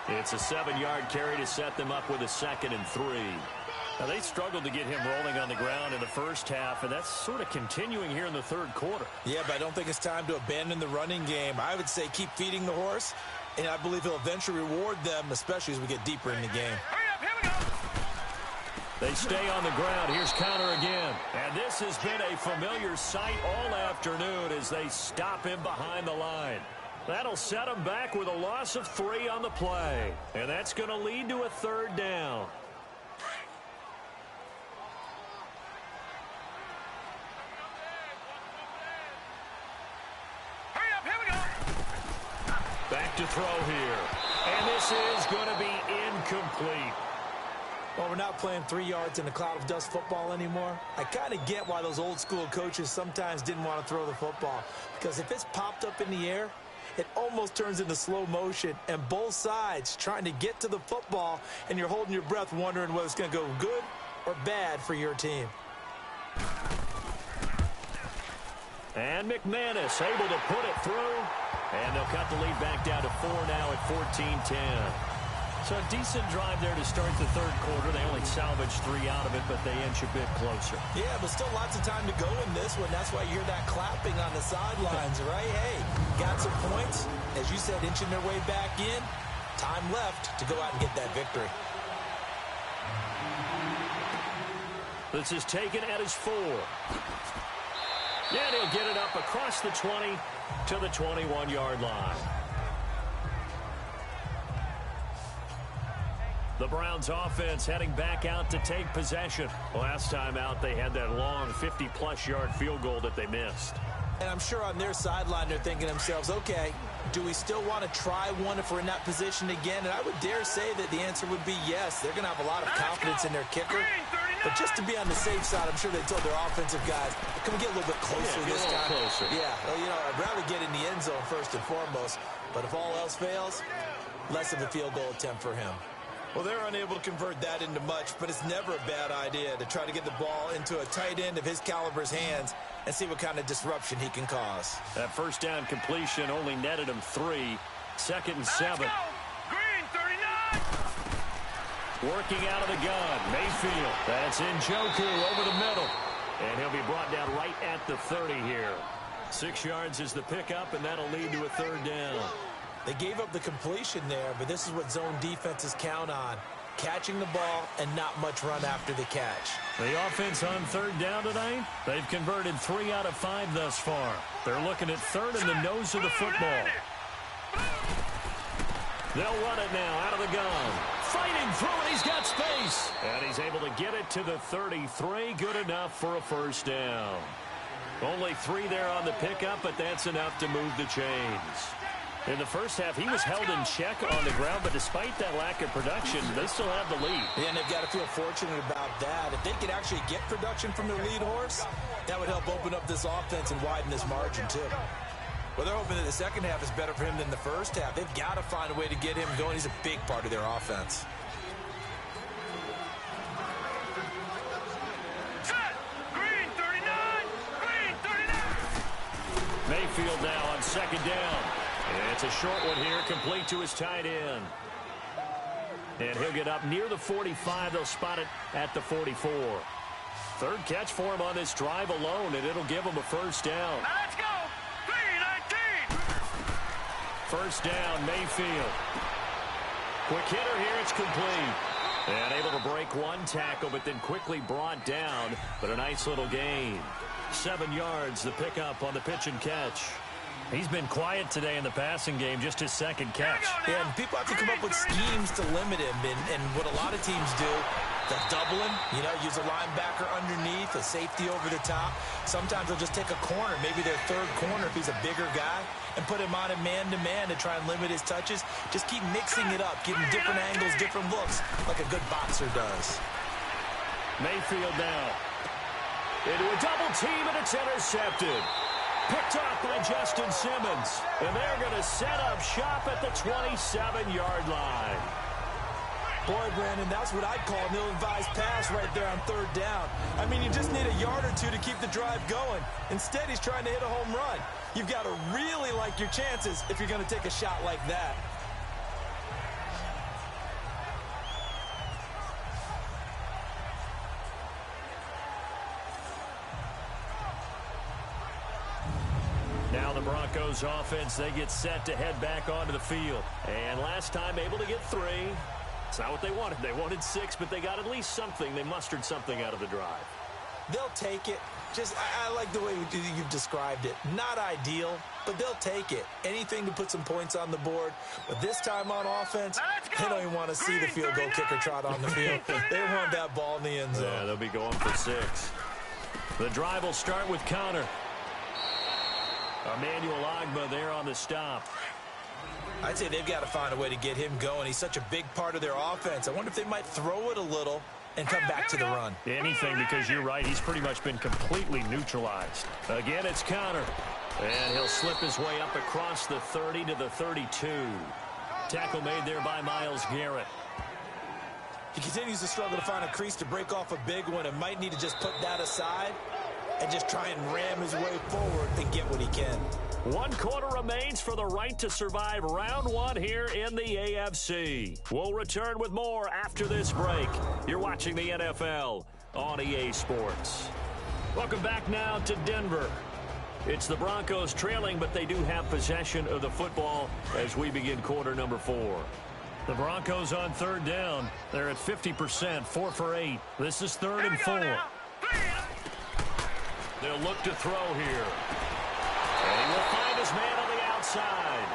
It's a 7-yard carry to set them up with a 2nd and 3. Now, they struggled to get him rolling on the ground in the first half, and that's sort of continuing here in the third quarter. Yeah, but I don't think it's time to abandon the running game. I would say keep feeding the horse, and I believe he'll eventually reward them, especially as we get deeper in the game. Hurry up, here we go. They stay on the ground. Here's Connor again. And this has been a familiar sight all afternoon as they stop him behind the line. That'll set him back with a loss of 3 on the play. And that's going to lead to a third down. Back to throw here. And this is going to be incomplete. Well, we're not playing 3 yards in a cloud of dust football anymore. I kind of get why those old school coaches sometimes didn't want to throw the football. Because if it's popped up in the air, it almost turns into slow motion. And both sides trying to get to the football, and you're holding your breath wondering whether it's going to go good or bad for your team. And McManus able to put it through. And they'll cut the lead back down to 4 now at 14-10. So a decent drive there to start the third quarter. They only salvaged 3 out of it, but they inch a bit closer. Yeah, but still lots of time to go in this one. That's why you hear that clapping on the sidelines, right? Hey, got some points. As you said, inching their way back in. Time left to go out and get that victory. This is taken at his 4. And he'll get it up across the 20 to the 21-yard line. The Browns offense heading back out to take possession. Last time out, they had that long 50-plus yard field goal that they missed. And I'm sure on their sideline, they're thinking to themselves, okay, do we still want to try one if we're in that position again? And I would dare say that the answer would be yes. They're going to have a lot of confidence in their kicker. But just to be on the safe side, I'm sure they told their offensive guys, can we get a little bit closer this time? Closer. Yeah, well, you know, I'd rather get in the end zone first and foremost. But if all else fails, less of a field goal attempt for him. Well, they're unable to convert that into much, but it's never a bad idea to try to get the ball into a tight end of his caliber's hands and see what kind of disruption he can cause. That first down completion only netted him 3. 2nd and 7. Green 39. Working out of the gun, Mayfield. That's Njoku over the middle. And he'll be brought down right at the 30 here. 6 yards is the pickup, and that'll lead to a 3rd down. They gave up the completion there, but this is what zone defenses count on. Catching the ball and not much run after the catch. The offense on 3rd down tonight, they've converted 3 out of 5 thus far. They're looking at 3rd in the nose of the football. They'll run it now out of the gun. Fighting through it, he's got space. And he's able to get it to the 33. Good enough for a 1st down. Only 3 there on the pickup, but that's enough to move the chains. In the first half, he was held in check on the ground, but despite that lack of production, they still have the lead. Yeah, and they've got to feel fortunate about that. If they could actually get production from their lead horse, that would help open up this offense and widen this margin, too. Well, they're hoping that the second half is better for him than the first half. They've got to find a way to get him going. He's a big part of their offense. Set. Green 39. Green 39. Mayfield now on 2nd down. And it's a short one here, complete to his tight end. And he'll get up near the 45. They'll spot it at the 44. 3rd catch for him on this drive alone, and it'll give him a 1st down. Now let's go. 319. 1st down, Mayfield. Quick hitter here, it's complete. And able to break 1 tackle, but then quickly brought down. But a nice little gain. 7 yards, the pickup on the pitch and catch. He's been quiet today in the passing game, just his 2nd catch. Yeah, and people have to come up with schemes to limit him. And what a lot of teams do, they'll double him, you know, use a linebacker underneath, a safety over the top. Sometimes they'll just take a corner, maybe their 3rd corner if he's a bigger guy, and put him on a man-to-man to try and limit his touches. Just keep mixing it up, giving different angles, different looks, like a good boxer does. Mayfield now into a double team, and it's intercepted. Picked off by Justin Simmons. And they're going to set up shop at the 27-yard line. Boy, Brandon, that's what I'd call an ill-advised pass right there on 3rd down. I mean, you just need a yard or 2 to keep the drive going. Instead, he's trying to hit a home run. You've got to really like your chances if you're going to take a shot like that. Now the Broncos offense, they get set to head back onto the field. And last time able to get 3. It's not what they wanted. They wanted 6, but they got at least something. They mustered something out of the drive. They'll take it. Just, I like the way you've described it. Not ideal, but they'll take it. Anything to put some points on the board. But this time on offense, they don't even want to see the field goal kicker trot on the field. They want that ball in the end zone. Yeah, they'll be going for 6. The drive will start with Connor. Emmanuel Ogbah there on the stop. I'd say they've got to find a way to get him going. He's such a big part of their offense. I wonder if they might throw it a little and come back to the run. Anything, because you're right. He's pretty much been completely neutralized. Again, it's Connor. And he'll slip his way up across the 30 to the 32. Tackle made there by Myles Garrett. He continues to struggle to find a crease to break off a big one and might need to just put that aside. and just try and ram his way forward and get what he can. 1 quarter remains for the right to survive round 1 here in the AFC. We'll return with more after this break. You're watching the NFL on EA Sports. Welcome back now to Denver. It's the Broncos trailing, but they do have possession of the football as we begin quarter number 4. The Broncos on 3rd down. They're at 50%, 4 for 8. This is 3rd and 4. They'll look to throw here. And he will find his man on the outside.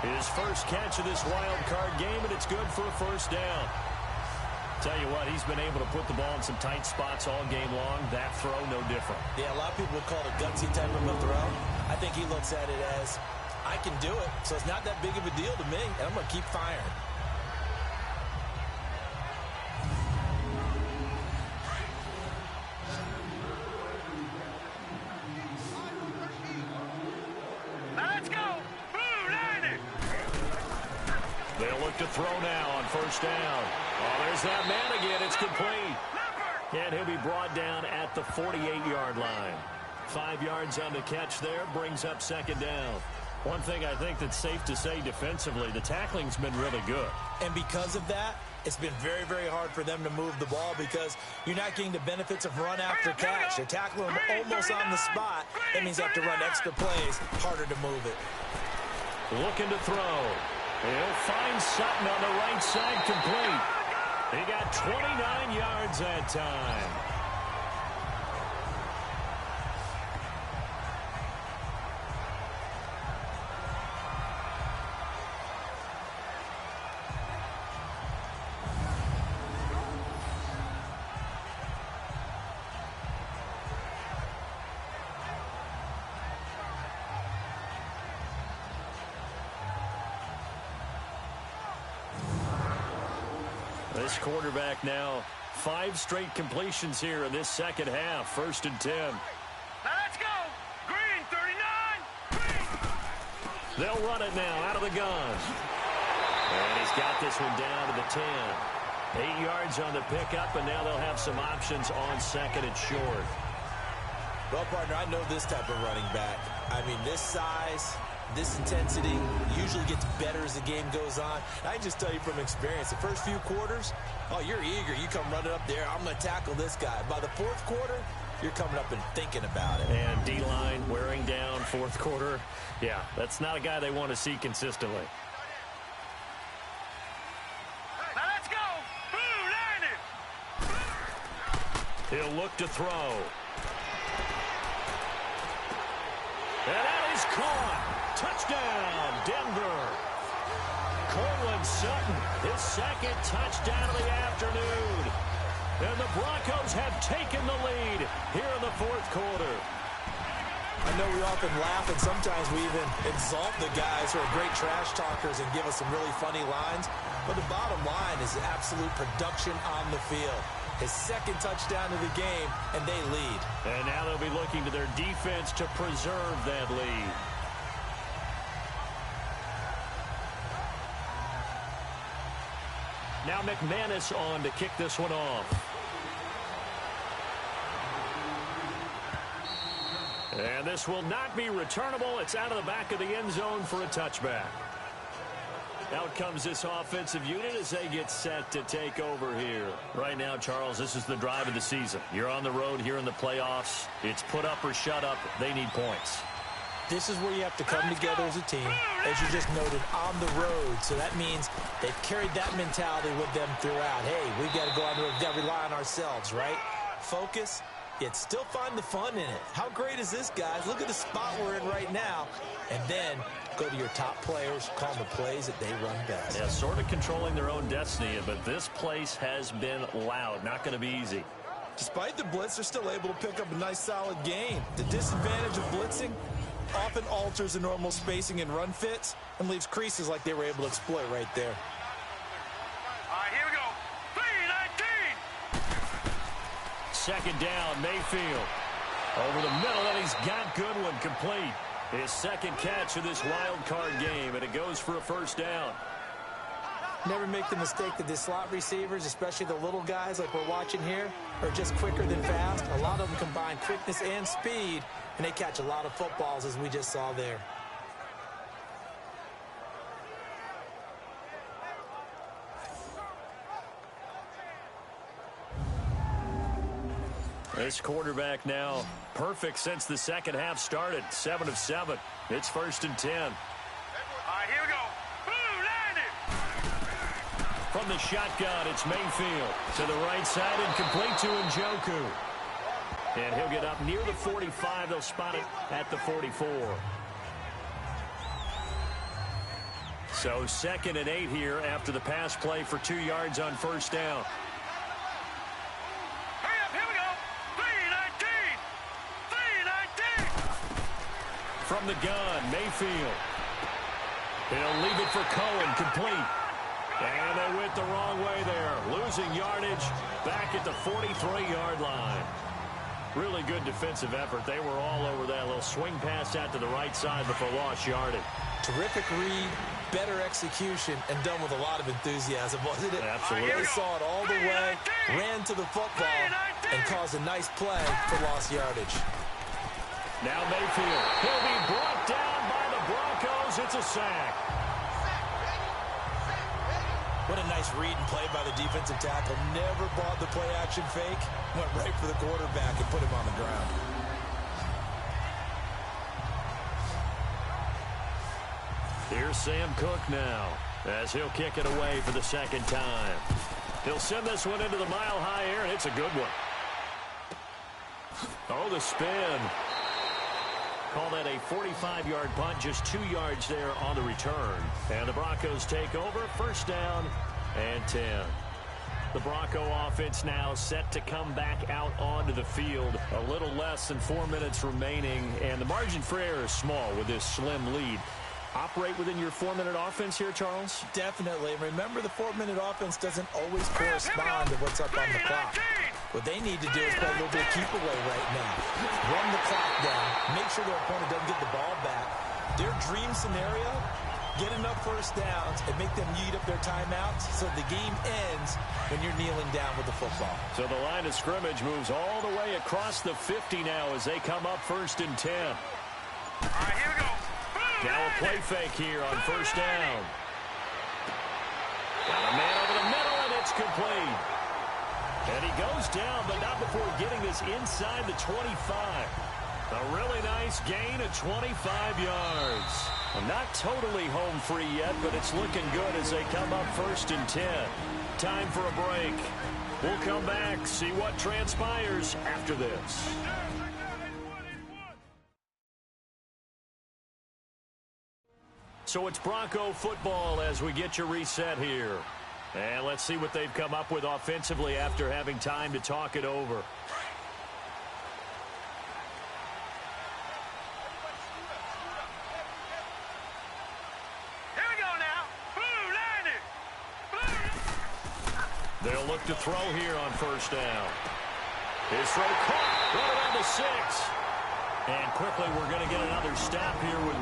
His first catch of this wild card game, and it's good for a first down. Tell you what, he's been able to put the ball in some tight spots all game long. That throw, no different. Yeah, a lot of people would call it a gutsy type of a throw. I think he looks at it as, I can do it, so it's not that big of a deal to me, and I'm going to keep firing. They'll look to throw now on first down. Oh, there's that man again. It's complete. And he'll be brought down at the 48-yard line. 5 yards on the catch there, brings up 2nd down. One thing I think that's safe to say defensively, the tackling's been really good. And because of that, it's been very, very hard for them to move the ball because you're not getting the benefits of run after catch. They're tackling them almost on the spot. That means you have to run extra plays, harder to move it. Looking to throw. He'll find Sutton on the right side, complete. He got 29 yards that time. This quarterback now, 5 straight completions here in this second half. 1st and 10. Let's go. Green, 39. Green. They'll run it now out of the gun. And he's got this one down to the 10. 8 yards on the pickup, and now they'll have some options on 2nd and short. Well, partner, I know this type of running back. I mean, this size, this intensity usually gets better as the game goes on. I can just tell you from experience, the first few quarters, oh, you're eager. You come running up there, I'm going to tackle this guy. By the 4th quarter, you're coming up and thinking about it. And D-line wearing down 4th quarter. Yeah, that's not a guy they want to see consistently. Let's go. Blue, landed. He'll look to throw. And that is caught. Touchdown, Denver. Cortland Sutton, his 2nd touchdown of the afternoon. And the Broncos have taken the lead here in the 4th quarter. I know we often laugh, and sometimes we even exalt the guys who are great trash talkers and give us some really funny lines. But the bottom line is absolute production on the field. His 2nd touchdown of the game, and they lead. And now they'll be looking to their defense to preserve that lead. Now McManus on to kick this one off. And this will not be returnable. It's out of the back of the end zone for a touchback. Out comes this offensive unit as they get set to take over here. Right now, Charles, this is the drive of the season. You're on the road here in the playoffs. It's put up or shut up. They need points. This is where you have to come together as a team, as you just noted, on the road. So that means they've carried that mentality with them throughout. Hey, we've got to go on the road. We've got to rely on ourselves, right? Focus, yet still find the fun in it. How great is this, guys? Look at the spot we're in right now. And then go to your top players, call the plays that they run best. Yeah, sort of controlling their own destiny, but this place has been loud. Not going to be easy. Despite the blitz, they're still able to pick up a nice, solid gain. The disadvantage of blitzing often alters the normal spacing and run fits and leaves creases like they were able to exploit right there. All right, here we go. 3-19. 2nd down, Mayfield. Over the middle, and he's got Goodwin complete. His 2nd catch of this wild card game, and it goes for a first down. Never make the mistake that the slot receivers, especially the little guys like we're watching here, are just quicker than fast. A lot of them combine quickness and speed, and they catch a lot of footballs, as we just saw there. This quarterback now perfect since the second half started. 7 of 7. It's 1st and 10. All right, here we go. Boom, landed. From the shotgun, it's Mayfield to the right side and complete to Njoku. And he'll get up near the 45. They'll spot it at the 44. So 2nd and 8 here after the pass play for 2 yards on 1st down. Hurry up, here we go. 3-19. 3-19. From the gun, Mayfield. He'll leave it for Cohen, complete. And they went the wrong way there. Losing yardage back at the 43-yard line. Really good defensive effort. They were all over that little swing pass out to the right side before lost yardage. Terrific read, better execution, and done with a lot of enthusiasm, wasn't it? Absolutely. They saw it all the way, ran to the football, and caused a nice play for lost yardage. Now Mayfield. He'll be brought down by the Broncos. It's a sack. What a nice read and play by the defensive tackle. Never bought the play-action fake. Went right for the quarterback and put him on the ground. Here's Sam Cook now as he'll kick it away for the 2nd time. He'll send this one into the mile-high air, and it's a good one. Oh, the spin. Call that a 45-yard punt, just 2 yards there on the return. And the Broncos take over, 1st down and 10. The Bronco offense now set to come back out onto the field. A little less than 4 minutes remaining, and the margin for error is small with this slim lead. Operate within your 4-minute offense here, Charles? Definitely. Remember, the 4-minute offense doesn't always correspond to what's up on the clock. What they need to do is play a little bit of keep away right now. Run the clock down. Make sure their opponent doesn't get the ball back. Their dream scenario, get enough 1st downs and make them eat up their timeouts so the game ends when you're kneeling down with the football. So the line of scrimmage moves all the way across the 50 now as they come up 1st and 10. All right, here we go. Now a play fake here on 1st down. Got a man over the middle, and it's complete. And he goes down, but not before getting this inside the 25. A really nice gain of 25 yards. Not totally home free yet, but it's looking good as they come up 1st and 10. Time for a break. We'll come back, see what transpires after this. So it's Bronco football as we get your reset here. And let's see what they've come up with offensively after having time to talk it over. Here we go now. Blue landed. They'll look to throw here on 1st down. His throw caught right around the 6. And quickly we're going to get another stop here with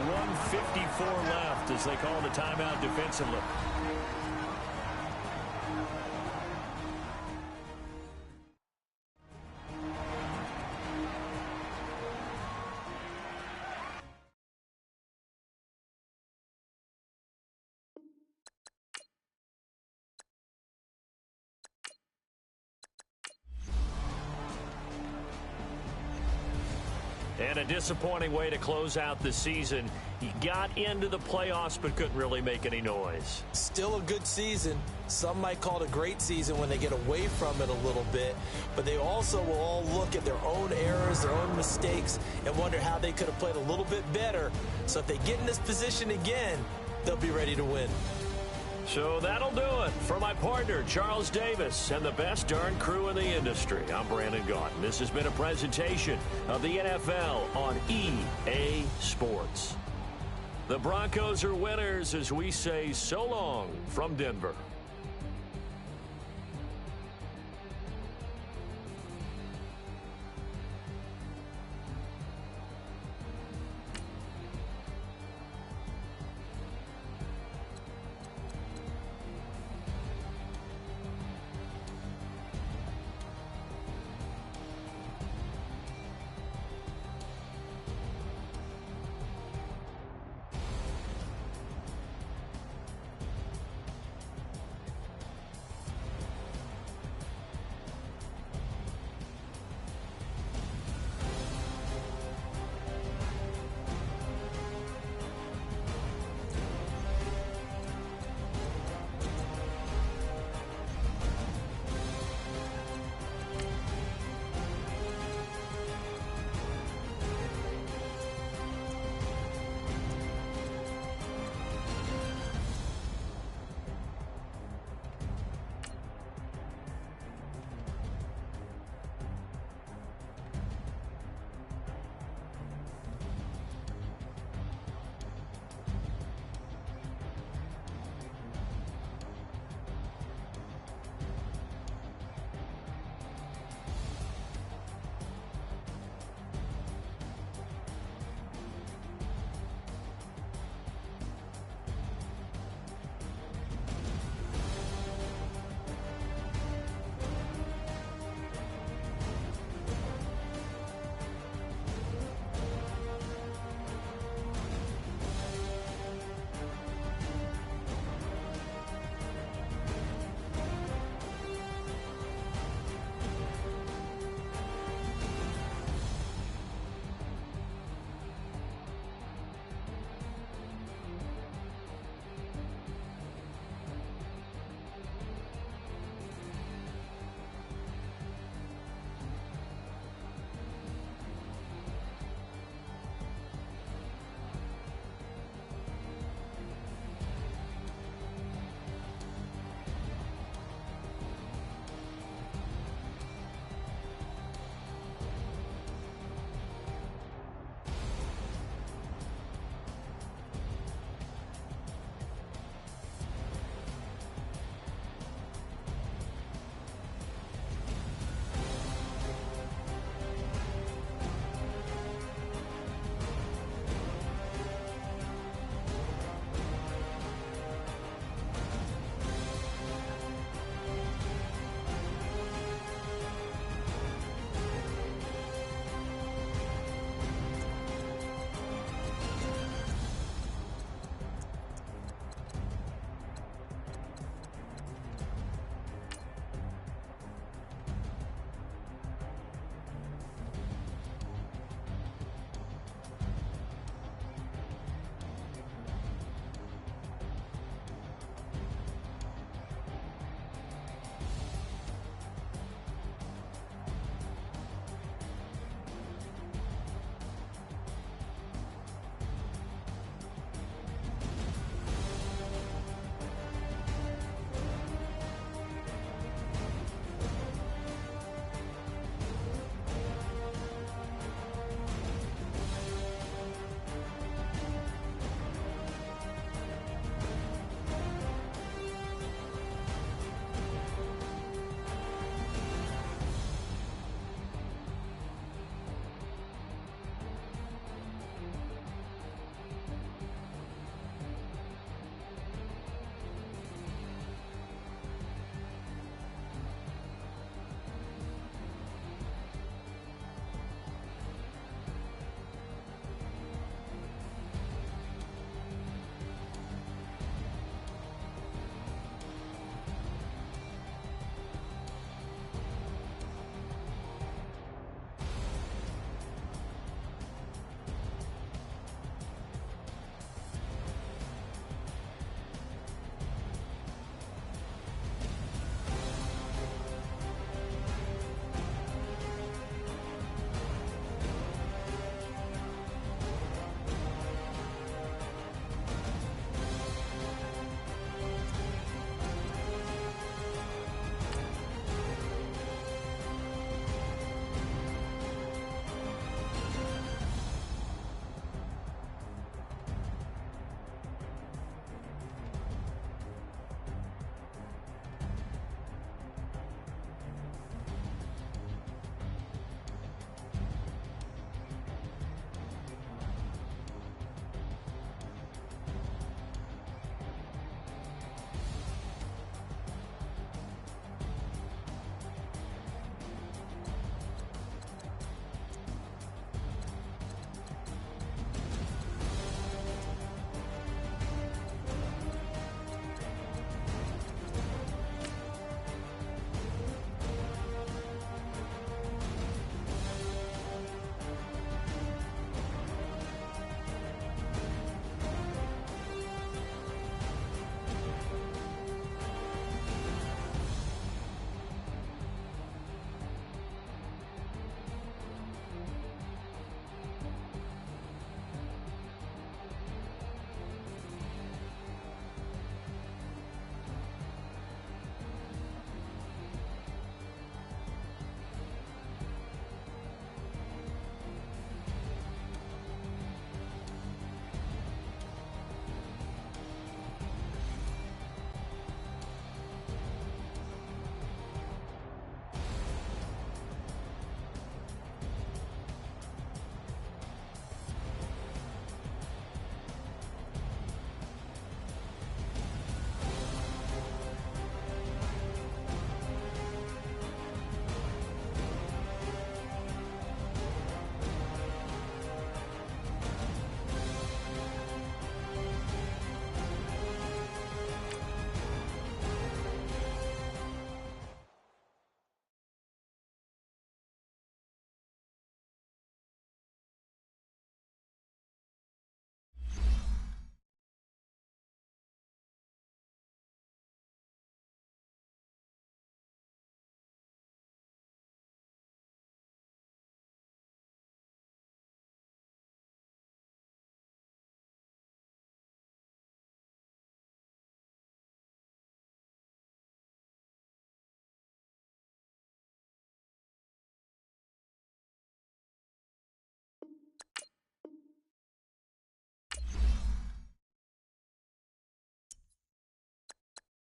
1:54 left as they call the timeout defensively. And a disappointing way to close out the season. He got into the playoffs but couldn't really make any noise. Still a good season. Some might call it a great season when they get away from it a little bit. But they also will all look at their own errors, their own mistakes, and wonder how they could have played a little bit better. So if they get in this position again, they'll be ready to win. So that'll do it for my partner, Charles Davis, and the best darn crew in the industry. I'm Brandon Gaudin. This has been a presentation of the NFL on EA Sports. The Broncos are winners as we say so long from Denver.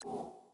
you